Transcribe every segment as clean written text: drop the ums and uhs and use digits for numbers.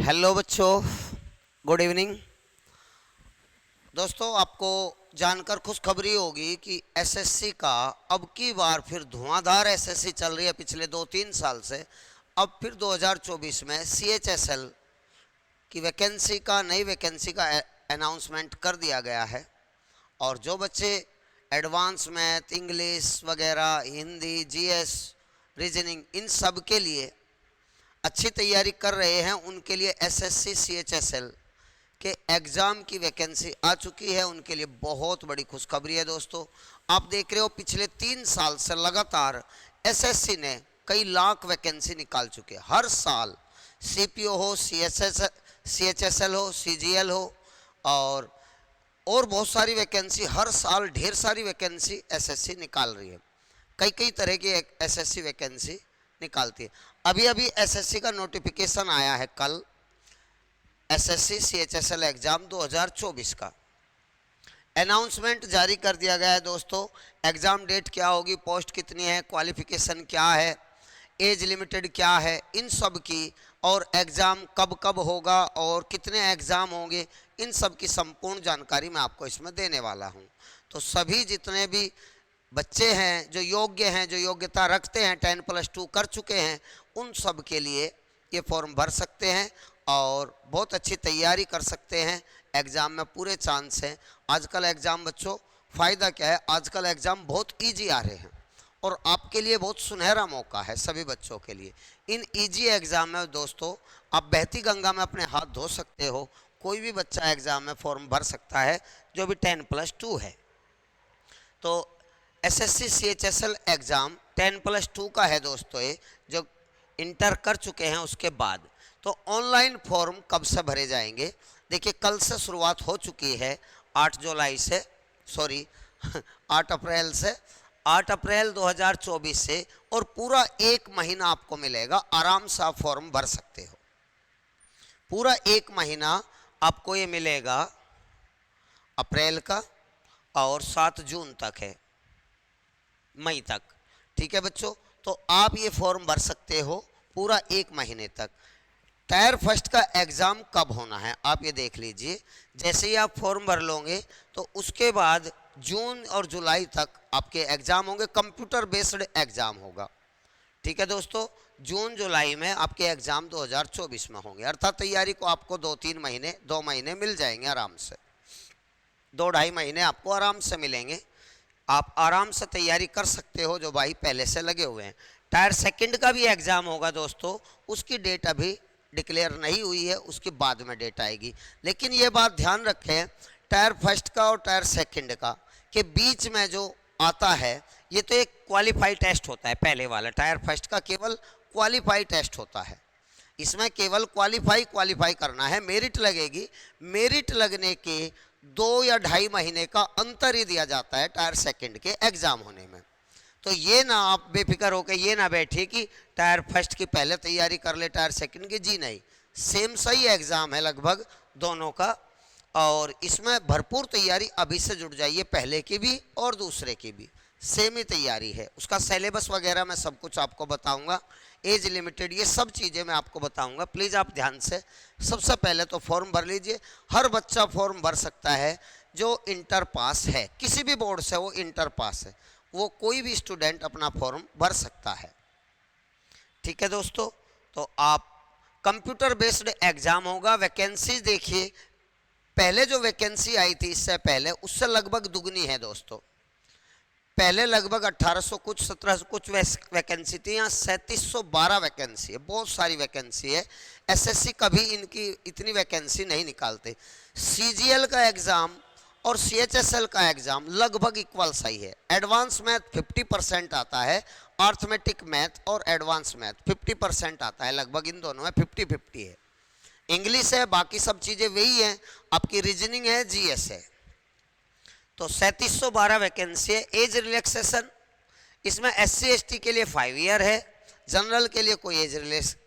Hello बच्चों, good evening. दोस्तों, आपको जानकर खुशखबरी होगी कि एसएससी का अब की बार फिर धुआंधार एसएससी चल रही है पिछले 2-3 साल से। अब फिर 2024 में सीएचएसएल की वैकेंसी का नई वैकेंसी का अनाउंसमेंट कर दिया गया है। और जो बच्चे एडवांस मैथ, इंग्लिश वगैरह, हिंदी, जीएस, रीजनिंग, इन सब के लिए अच्छी तैयारी कर रहे हैं, उनके लिए एसएससी सीएचएसएल के एग्ज़ाम की वैकेंसी आ चुकी है। उनके लिए बहुत बड़ी खुशखबरी है। दोस्तों, आप देख रहे हो पिछले 3 साल से लगातार एसएससी ने कई लाख वैकेंसी निकाल चुके हैं। हर साल सीपीओ हो, सीएचएसएल हो, सीजीएल हो और बहुत सारी वैकेंसी, हर साल ढेर सारी वैकेंसी एसएससी निकाल रही है। कई कई तरह की एसएससी वैकेंसी निकालती है। अभी अभी एसएससी का नोटिफिकेशन आया है कल, एसएससी सीएचएसएल एग्ज़ाम 2024 का अनाउंसमेंट जारी कर दिया गया है। दोस्तों, एग्ज़ाम डेट क्या होगी, पोस्ट कितनी है, क्वालिफिकेशन क्या है, एज लिमिटेड क्या है, इन सब की, और एग्ज़ाम कब कब होगा और कितने एग्ज़ाम होंगे, इन सब की संपूर्ण जानकारी मैं आपको इसमें देने वाला हूं। तो सभी जितने भी बच्चे हैं जो योग्य हैं, जो योग्यता रखते हैं, 10+2 कर चुके हैं, उन सब के लिए ये फॉर्म भर सकते हैं और बहुत अच्छी तैयारी कर सकते हैं। एग्ज़ाम में पूरे चांस हैं। आजकल एग्ज़ाम बच्चों, फ़ायदा क्या है, आजकल एग्ज़ाम बहुत इजी आ रहे हैं और आपके लिए बहुत सुनहरा मौका है सभी बच्चों के लिए। इन इजी एग्ज़ाम में दोस्तों, आप बहती गंगा में अपने हाथ धो सकते हो। कोई भी बच्चा एग्ज़ाम में फॉर्म भर सकता है जो भी 10+2 है। तो एसएससी सीएचएसएल एग्ज़ाम 10+2 का है दोस्तों। ये जो इंटर कर चुके हैं उसके बाद तो ऑनलाइन फॉर्म कब से भरे जाएंगे, देखिए कल से शुरुआत हो चुकी है, 8 जुलाई से, सॉरी 8 अप्रैल से, 8 अप्रैल 2024 से, और पूरा 1 महीना आपको मिलेगा। आराम से आप फॉर्म भर सकते हो। पूरा 1 महीना आपको ये मिलेगा अप्रैल का, और 7 जून तक है, मई तक। ठीक है बच्चों, तो आप ये फॉर्म भर सकते हो पूरा 1 महीने तक। टायर फर्स्ट का एग्ज़ाम कब होना है आप ये देख लीजिए। जैसे ही आप फॉर्म भर लोगे तो उसके बाद जून और जुलाई तक आपके एग्ज़ाम होंगे। कंप्यूटर बेस्ड एग्ज़ाम होगा। ठीक है दोस्तों, जून जुलाई में आपके एग्ज़ाम 2024 में होंगे। अर्थात तैयारी को आपको 2 महीने मिल जाएंगे आराम से। 2-2.5 महीने आपको आराम से मिलेंगे। आप आराम से तैयारी कर सकते हो जो भाई पहले से लगे हुए हैं। टायर सेकंड का भी एग्ज़ाम होगा दोस्तों, उसकी डेट अभी डिक्लेयर नहीं हुई है, उसके बाद में डेट आएगी। लेकिन ये बात ध्यान रखें, टायर फर्स्ट का और टायर सेकंड का के बीच में जो आता है, ये तो एक क्वालिफाई टेस्ट होता है पहले वाला। टायर फर्स्ट का केवल क्वालिफाई टेस्ट होता है। इसमें केवल क्वालिफाई करना है, मेरिट लगेगी। मेरिट लगने के 2 या 2.5 महीने का अंतर ही दिया जाता है टायर सेकंड के एग्ज़ाम होने में। तो ये ना आप बेफिक्र होकर ये ना बैठिए कि टायर फर्स्ट की पहले तैयारी कर ले, टायर सेकंड की। जी नहीं, सेम सही एग्ज़ाम है लगभग दोनों का, और इसमें भरपूर तैयारी अभी से जुड़ जाइए, पहले की भी और दूसरे की भी सेम ही तैयारी है। उसका सिलेबस वगैरह मैं सब कुछ आपको बताऊंगा, एज लिमिटेड, ये सब चीज़ें मैं आपको बताऊंगा। प्लीज़ आप ध्यान से सबसे पहले तो फॉर्म भर लीजिए। हर बच्चा फॉर्म भर सकता है जो इंटर पास है, किसी भी बोर्ड से वो इंटर पास है, वो कोई भी स्टूडेंट अपना फॉर्म भर सकता है। ठीक है दोस्तों, तो आप कंप्यूटर बेस्ड एग्ज़ाम होगा। वैकेंसी देखिए, पहले जो वैकेंसी आई थी इससे पहले, उससे लगभग दुगनी है दोस्तों। पहले लगभग 1800 कुछ 1700 कुछ वैकेंसी थी, यहाँ 3712 वैकेंसी है। बहुत सारी वैकेंसी है। एसएससी कभी इनकी इतनी वैकेंसी नहीं निकालते। सीजीएल का एग्ज़ाम और सीएचएसएल का एग्ज़ाम लगभग इक्वल सही है। एडवांस मैथ 50% आता है, अर्थमेटिक मैथ और एडवांस मैथ 50% आता है, लगभग इन दोनों में 50-50 है। इंग्लिश है, बाकी सब चीज़ें वही हैं, आपकी रीजनिंग है, जीएस है। तो 3712 वैकेंसी है। एज रिलैक्सेशन, इसमें एससी एसटी के लिए 5 ईयर है, जनरल के लिए कोई एज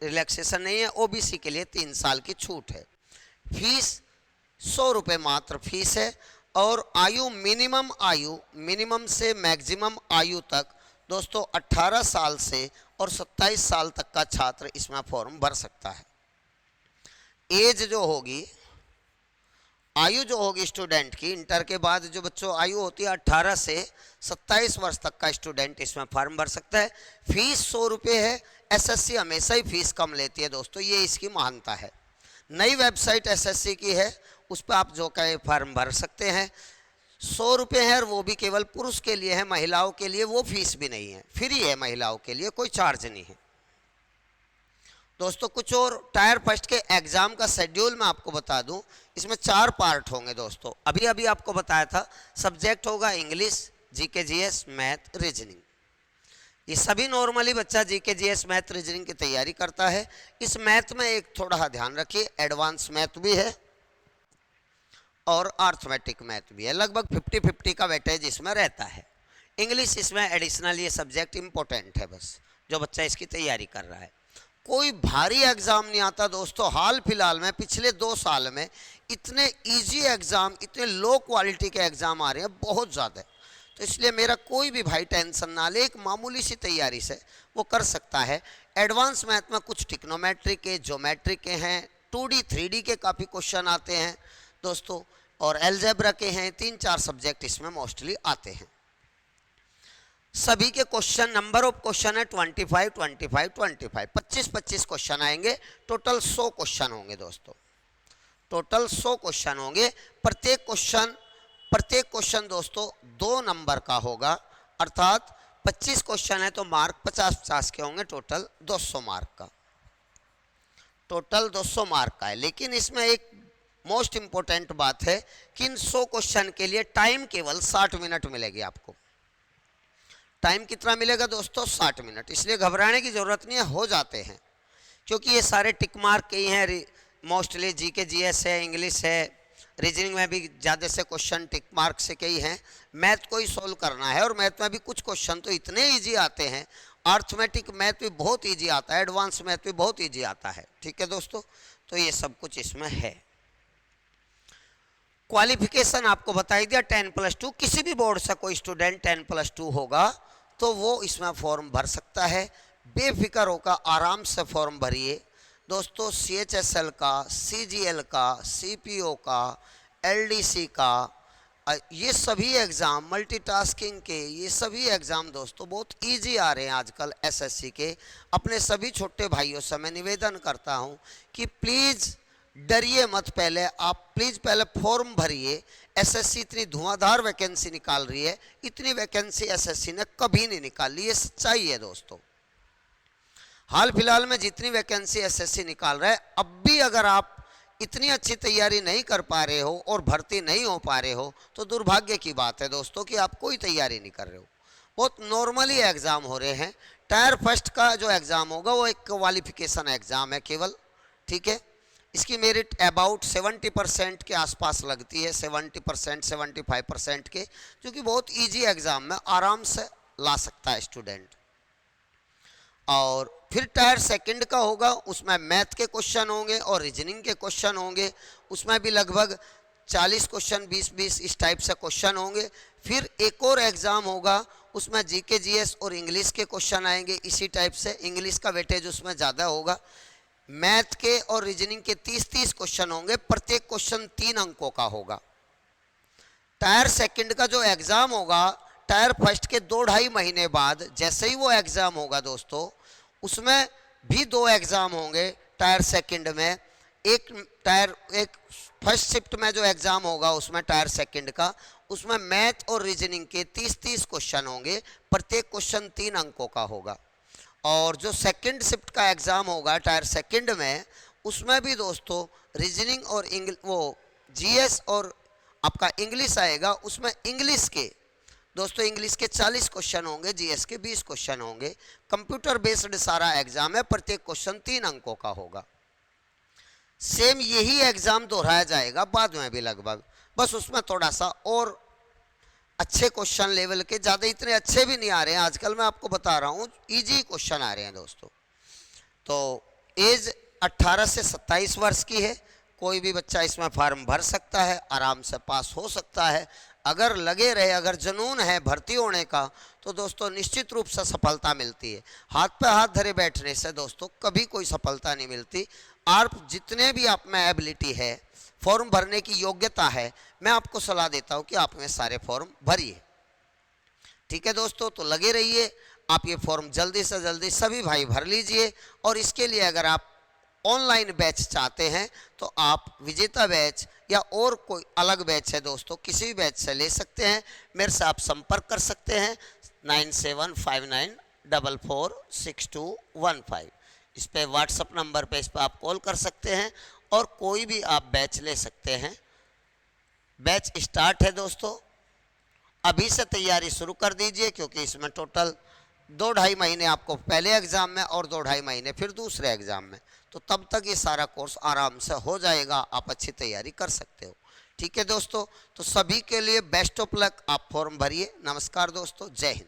रिलैक्सेशन नहीं है, ओबीसी के लिए 3 साल की छूट है। फीस 100 रुपये मात्र फीस है। और आयु मिनिमम से मैक्सिमम आयु तक दोस्तों 18 साल से और 27 साल तक का छात्र इसमें फॉर्म भर सकता है। एज जो होगी, आयु जो होगी स्टूडेंट की, इंटर के बाद जो बच्चों आयु होती है 18 से 27 वर्ष तक का स्टूडेंट इसमें फॉर्म भर सकता है। फीस 100 रुपये है। एसएससी हमेशा ही फीस कम लेती है दोस्तों, ये इसकी महानता है। नई वेबसाइट एसएससी की है, उस पर आप जो कहे फॉर्म भर सकते हैं। 100 रुपये है और वो भी केवल पुरुष के लिए है, महिलाओं के लिए वो फीस भी नहीं है, फ्री है महिलाओं के लिए, कोई चार्ज नहीं है दोस्तों। कुछ और टायर फर्स्ट के एग्जाम का शेड्यूल मैं आपको बता दूं, इसमें 4 पार्ट होंगे दोस्तों। अभी अभी आपको बताया था, सब्जेक्ट होगा English, GK GS, math, reasoning. ये सभी नॉर्मली बच्चा जीके जीएस, मैथ, रीजनिंग की तैयारी करता है। इस मैथ में एक थोड़ा ध्यान रखिए, एडवांस मैथ भी है और अर्थमेटिक मैथ भी है। लगभग 50-50 का वेटेज इसमें रहता है। इंग्लिश इसमें एडिशनल ये सब्जेक्ट इंपॉर्टेंट है, बस जो बच्चा इसकी तैयारी कर रहा है। कोई भारी एग्जाम नहीं आता दोस्तों। हाल फिलहाल में पिछले 2 साल में इतने इजी एग्जाम, इतने लो क्वालिटी के एग्जाम आ रहे हैं, बहुत ज़्यादा। तो इसलिए मेरा कोई भी भाई टेंशन ना ले, एक मामूली सी तैयारी से वो कर सकता है। एडवांस मैथ में कुछ टिक्नोमेट्री के, ज्योमेट्री के हैं, 2D 3D के काफ़ी क्वेश्चन आते हैं दोस्तों, और अलजेब्रा के हैं। 3-4 सब्जेक्ट इसमें मोस्टली आते हैं। सभी के क्वेश्चन, नंबर ऑफ क्वेश्चन है 25, 25, 25, 25 क्वेश्चन आएंगे। टोटल 100 क्वेश्चन होंगे दोस्तों, टोटल 100 क्वेश्चन होंगे। प्रत्येक क्वेश्चन दोस्तों 2 नंबर का होगा, अर्थात 25 क्वेश्चन है तो मार्क 50-50 के होंगे। टोटल 200 मार्क का, टोटल 200 मार्क का है। लेकिन इसमें एक मोस्ट इंपॉर्टेंट बात है कि इन 100 क्वेश्चन के लिए टाइम केवल 60 मिनट मिलेगी आपको। टाइम कितना मिलेगा दोस्तों? 60 मिनट। इसलिए घबराने की ज़रूरत नहीं है, हो जाते हैं, क्योंकि ये सारे टिक मार्क के ही हैं। मोस्टली जीके जीएस है, इंग्लिश है, रीजनिंग में भी ज़्यादा से क्वेश्चन टिक मार्क से के ही हैं। मैथ को ही सोल्व करना है, और मैथ में भी कुछ क्वेश्चन तो इतने ईजी आते हैं। अर्थमेटिक मैथ भी बहुत ईजी आता है, एडवांस मैथ भी बहुत ईजी आता है। ठीक है दोस्तों, तो ये सब कुछ इसमें है। क्वालिफिकेशन आपको बताई दिया, 10+2। किसी भी बोर्ड से कोई स्टूडेंट 10+2 होगा तो वो इसमें फॉर्म भर सकता है। बेफिक्र होकर आराम से फॉर्म भरिए दोस्तों। CHSL का, CGL का, CPO का, LDC का, ये सभी एग्ज़ाम, मल्टीटास्किंग के ये सभी एग्ज़ाम दोस्तों बहुत इजी आ रहे हैं आजकल SSC के। अपने सभी छोटे भाइयों से मैं निवेदन करता हूं कि प्लीज़ डरिए मत, पहले आप प्लीज़ पहले फॉर्म भरिए। SSC इतनी धुआंधार वैकेंसी निकाल रही है, इतनी वैकेंसी SSC ने कभी नहीं निकाली, ये सच्चाई है दोस्तों। हाल फिलहाल में जितनी वैकेंसी SSC निकाल रहा है, अब भी अगर आप इतनी अच्छी तैयारी नहीं कर पा रहे हो और भर्ती नहीं हो पा रहे हो तो दुर्भाग्य की बात है दोस्तों कि आप कोई तैयारी नहीं कर रहे हो। बहुत नॉर्मली एग्ज़ाम हो रहे हैं। टायर फर्स्ट का जो एग्ज़ाम होगा वो एक क्वालिफिकेशन एग्ज़ाम है केवल। ठीक है, इसकी मेरिट अबाउट 70% के आसपास लगती है, 70%, 75% के, जो कि बहुत इजी एग्ज़ाम में आराम से ला सकता है स्टूडेंट। और फिर टायर सेकंड का होगा, उसमें मैथ के क्वेश्चन होंगे और रीजनिंग के क्वेश्चन होंगे। उसमें भी लगभग 40 क्वेश्चन, 20-20 इस टाइप से क्वेश्चन होंगे। फिर एक और एग्ज़ाम होगा, उसमें जीके जीएस और इंग्लिश के क्वेश्चन आएंगे इसी टाइप से। इंग्लिश का वेटेज उसमें ज़्यादा होगा। मैथ के और रीजनिंग के 30-30 क्वेश्चन होंगे, प्रत्येक क्वेश्चन 3 अंकों का होगा। टायर सेकंड का जो एग्ज़ाम होगा, टायर फर्स्ट के 2-2.5 महीने बाद जैसे ही वो एग्ज़ाम होगा दोस्तों, उसमें भी 2 एग्ज़ाम होंगे टायर सेकंड में। एक फर्स्ट शिफ्ट में जो एग्ज़ाम होगा उसमें टायर सेकंड का, उसमें मैथ और रीजनिंग के 30-30 क्वेश्चन होंगे, प्रत्येक क्वेश्चन 3 अंकों का होगा। और जो सेकंड शिफ्ट का एग्ज़ाम होगा टायर सेकंड में, उसमें भी दोस्तों रीजनिंग और वो जीएस और आपका इंग्लिश आएगा। उसमें इंग्लिश के दोस्तों, इंग्लिश के 40 क्वेश्चन होंगे, जीएस के 20 क्वेश्चन होंगे। कंप्यूटर बेस्ड सारा एग्जाम है, प्रत्येक क्वेश्चन 3 अंकों का होगा। सेम यही एग्जाम दोहराया जाएगा बाद में भी लगभग, बस उसमें थोड़ा सा और अच्छे क्वेश्चन लेवल के, ज़्यादा इतने अच्छे भी नहीं आ रहे हैं आजकल, मैं आपको बता रहा हूँ, इजी क्वेश्चन आ रहे हैं दोस्तों। तो एज 18 से 27 वर्ष की है, कोई भी बच्चा इसमें फॉर्म भर सकता है, आराम से पास हो सकता है। अगर लगे रहे, अगर जुनून है भर्ती होने का, तो दोस्तों निश्चित रूप से सफलता मिलती है। हाथ पे हाथ धरे बैठने से दोस्तों कभी कोई सफलता नहीं मिलती। आप जितने भी आप में एबिलिटी है, फॉर्म भरने की योग्यता है, मैं आपको सलाह देता हूं कि आप में सारे फॉर्म भरिए। ठीक है दोस्तों, तो लगे रहिए। आप ये फॉर्म जल्दी से जल्दी सभी भाई भर लीजिए। और इसके लिए अगर आप ऑनलाइन बैच चाहते हैं तो आप विजेता बैच या और कोई अलग बैच है दोस्तों, किसी भी बैच से ले सकते हैं। मेरे से आप संपर्क कर सकते हैं 9759446215। इस पे व्हाट्सअप नंबर पे इस पर आप कॉल कर सकते हैं और कोई भी आप बैच ले सकते हैं। बैच स्टार्ट है दोस्तों, अभी से तैयारी शुरू कर दीजिए, क्योंकि इसमें टोटल 2-2.5 महीने आपको पहले एग्ज़ाम में और 2-2.5 महीने फिर दूसरे एग्ज़ाम में, तो तब तक ये सारा कोर्स आराम से हो जाएगा, आप अच्छी तैयारी कर सकते हो। ठीक है दोस्तों, तो सभी के लिए बेस्ट ऑफ लक। आप फॉर्म भरिए। नमस्कार दोस्तों, जय हिंद।